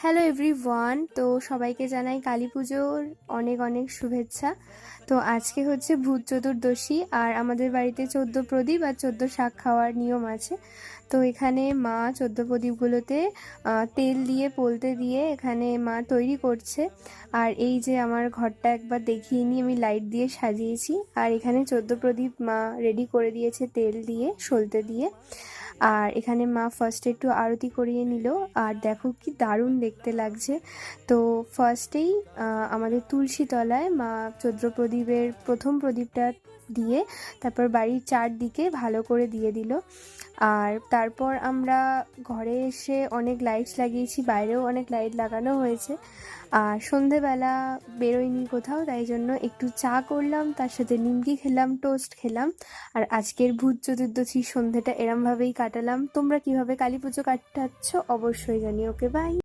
Hello everyone, তো সবাইকে জানাই কালী পুজোর অনেক অনেক শুভেচ্ছা। তো আজকে হচ্ছে ভূত চতুর্দশী, আর আমাদের বাড়িতে 14 প্রদীপ আর 14 শাক খাওয়ার নিয়ম আছে। তো এখানে মা 14 প্রদীপগুলোতে তেল দিয়ে পলতে দিয়ে এখানে মা তৈরি করছে। আর এই যে আমার ঘরটা একবার দেখিয়ে নিই, আমি লাইট দিয়ে সাজিয়েছি। আর এখানে 14 প্রদীপ মা রেডি করে দিয়েছে তেল দিয়ে সলতে দিয়ে। আর এখানে মা ফার্স্টে একটু আরতি করিয়ে নিল, আর দেখো কি দারুণ দেখতে লাগছে। তো ফার্স্টেই আমাদের তুলসী তলায় মা 14 প্রদীপের প্রথম প্রদীপটা দিয়ে তারপর বাড়ির চারদিকে ভালো করে দিয়ে দিল। আর তারপর আমরা ঘরে এসে অনেক লাইটস লাগিয়েছি, বাইরেও অনেক লাইট লাগানো হয়েছে। আর সন্ধেবেলা বেরোয়নি কোথাও, তাই জন্য একটু চা করলাম, তার সাথে নিমকি খেলাম, টোস্ট খেলাম। আর আজকের ভূত চতুর্দশীর সন্ধেটা এরমভাবেই কাটালাম। তোমরা কিভাবে কালী পুজো কাটাচ্ছ অবশ্যই জানিও। ওকে, বাই।